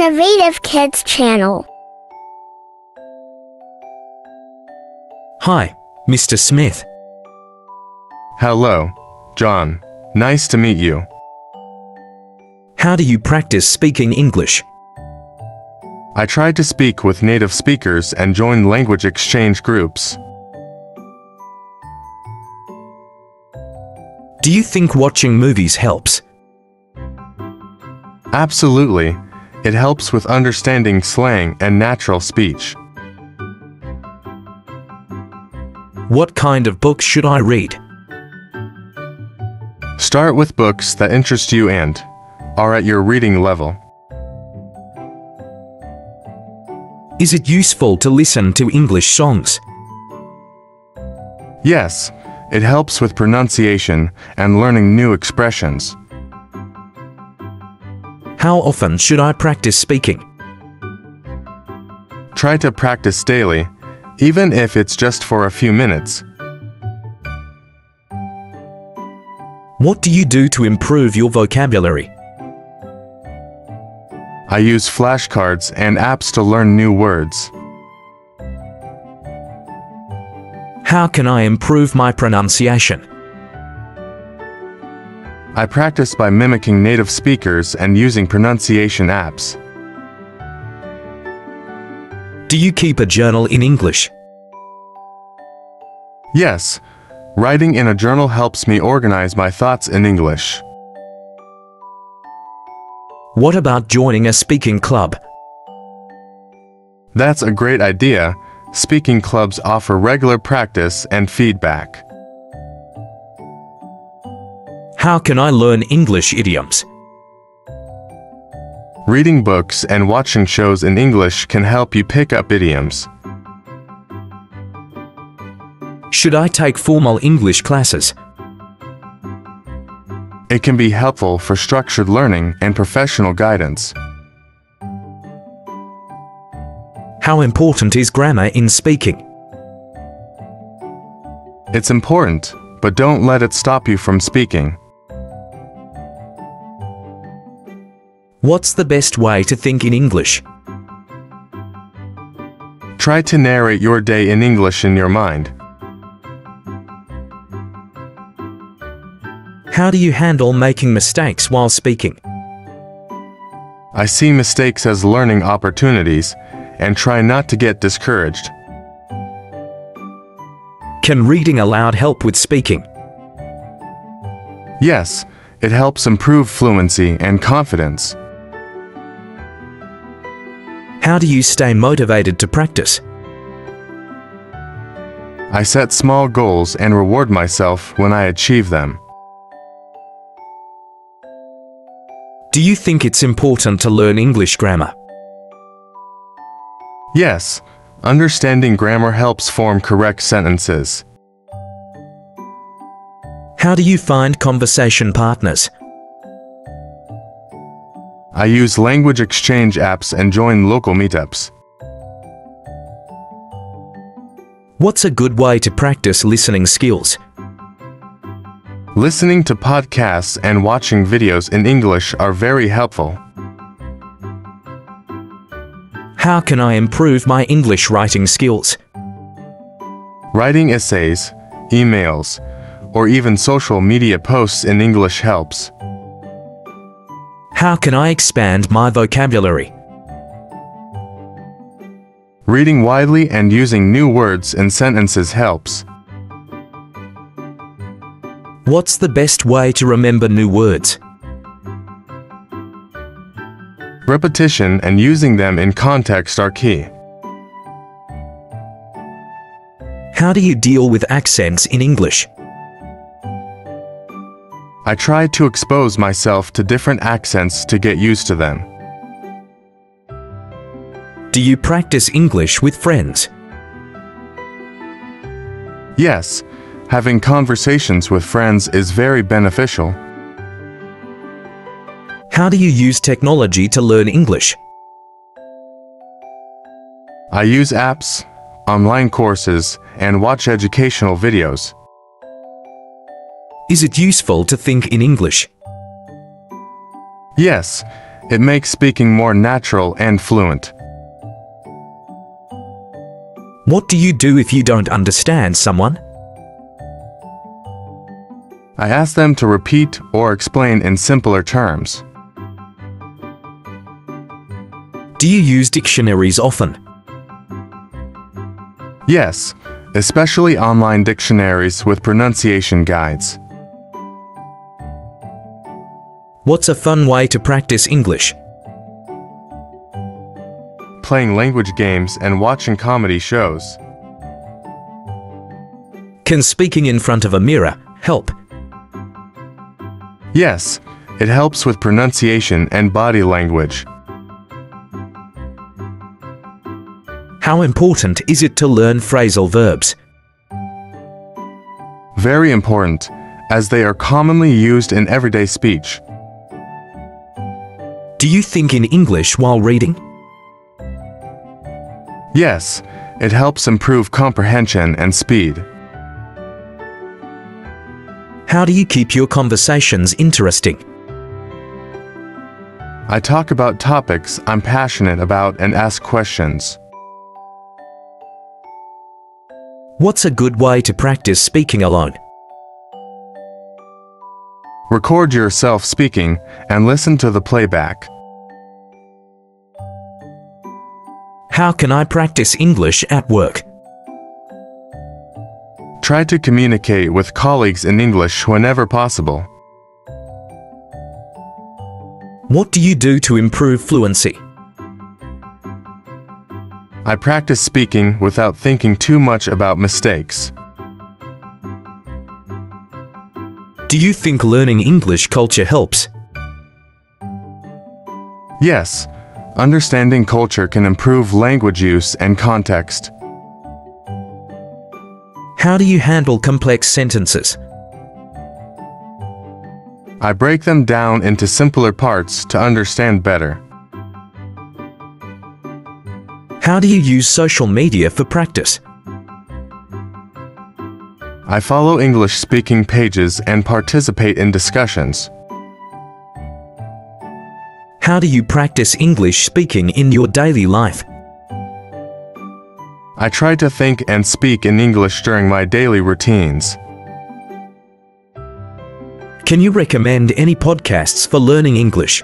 Innovative Kids channel. Hi, Mr. Smith. Hello, John. Nice to meet you. How do you practice speaking English? I tried to speak with native speakers and joined language exchange groups. Do you think watching movies helps? Absolutely. It helps with understanding slang and natural speech. What kind of books should I read? Start with books that interest you and are at your reading level. Is it useful to listen to English songs? Yes, it helps with pronunciation and learning new expressions. How often should I practice speaking? Try to practice daily, even if it's just for a few minutes. What do you do to improve your vocabulary? I use flashcards and apps to learn new words. How can I improve my pronunciation? I practice by mimicking native speakers and using pronunciation apps. Do you keep a journal in English? Yes, writing in a journal helps me organize my thoughts in English. What about joining a speaking club? That's a great idea. Speaking clubs offer regular practice and feedback. How can I learn English idioms? Reading books and watching shows in English can help you pick up idioms. Should I take formal English classes? It can be helpful for structured learning and professional guidance. How important is grammar in speaking? It's important, but don't let it stop you from speaking. What's the best way to think in English? Try to narrate your day in English in your mind. How do you handle making mistakes while speaking? I see mistakes as learning opportunities and try not to get discouraged. Can reading aloud help with speaking? Yes, it helps improve fluency and confidence. How do you stay motivated to practice? I set small goals and reward myself when I achieve them. Do you think it's important to learn English grammar? Yes, understanding grammar helps form correct sentences. How do you find conversation partners? I use language exchange apps and join local meetups. What's a good way to practice listening skills? Listening to podcasts and watching videos in English are very helpful. How can I improve my English writing skills? Writing essays, emails, or even social media posts in English helps. How can I expand my vocabulary? Reading widely and using new words and sentences helps. What's the best way to remember new words? Repetition and using them in context are key. How do you deal with accents in English? I try to expose myself to different accents to get used to them. Do you practice English with friends? Yes, having conversations with friends is very beneficial. How do you use technology to learn English? I use apps, online courses, and watch educational videos. Is it useful to think in English? Yes, It makes speaking more natural and fluent. What do you do if you don't understand someone? I ask them to repeat or explain in simpler terms. Do you use dictionaries often? Yes, especially online dictionaries with pronunciation guides. What's a fun way to practice English? Playing language games and watching comedy shows. Can speaking in front of a mirror help? Yes, it helps with pronunciation and body language. How important is it to learn phrasal verbs? Very important, as they are commonly used in everyday speech. Do you think in English while reading? Yes, it helps improve comprehension and speed. How do you keep your conversations interesting? I talk about topics I'm passionate about and ask questions. What's a good way to practice speaking alone? Record yourself speaking and listen to the playback. How can I practice English at work? Try to communicate with colleagues in English whenever possible. What do you do to improve fluency? I practice speaking without thinking too much about mistakes. Do you think learning English culture helps? Yes, understanding culture can improve language use and context. How do you handle complex sentences? I break them down into simpler parts to understand better. How do you use social media for practice? I follow English-speaking pages and participate in discussions. How do you practice English speaking in your daily life? I try to think and speak in English during my daily routines. Can you recommend any podcasts for learning English?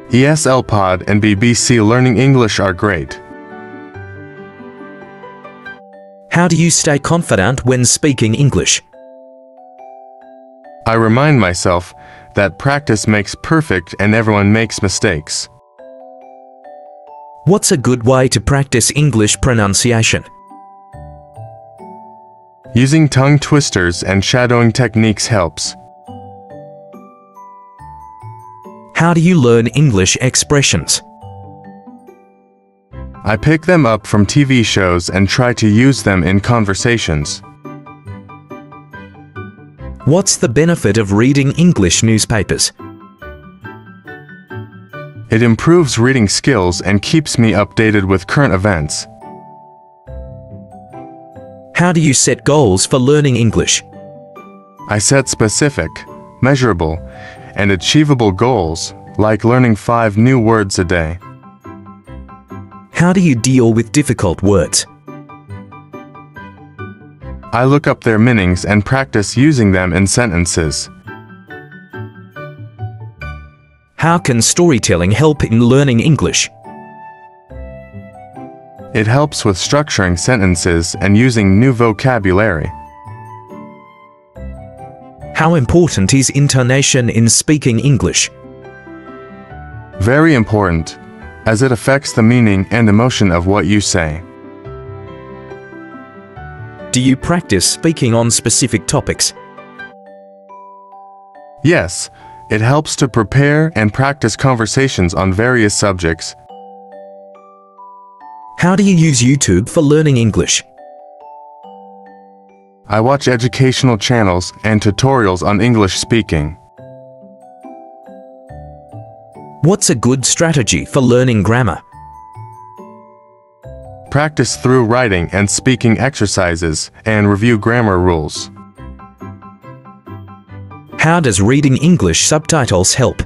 ESL Pod and BBC Learning English are great. How do you stay confident when speaking English? I remind myself that practice makes perfect and everyone makes mistakes. What's a good way to practice English pronunciation? Using tongue twisters and shadowing techniques helps. How do you learn English expressions? I pick them up from TV shows and try to use them in conversations. What's the benefit of reading English newspapers? It improves reading skills and keeps me updated with current events. How do you set goals for learning English? I set specific, measurable, and achievable goals, like learning 5 new words a day. How do you deal with difficult words? I look up their meanings and practice using them in sentences. How can storytelling help in learning English? It helps with structuring sentences and using new vocabulary. How important is intonation in speaking English? Very important, as it affects the meaning and emotion of what you say. Do you practice speaking on specific topics? Yes, it helps to prepare and practice conversations on various subjects. How do you use YouTube for learning English? I watch educational channels and tutorials on English speaking. What's a good strategy for learning grammar? Practice through writing and speaking exercises and review grammar rules. How does reading English subtitles help?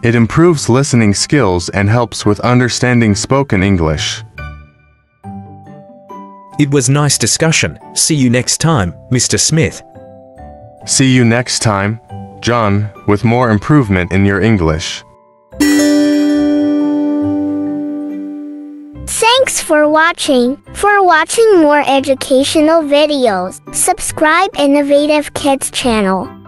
It improves listening skills and helps with understanding spoken English. It was nice discussion. See you next time, Mr. Smith. See you next time, John, with more improvement in your English. Thanks for watching. For watching more educational videos, subscribe Innovative Kids channel.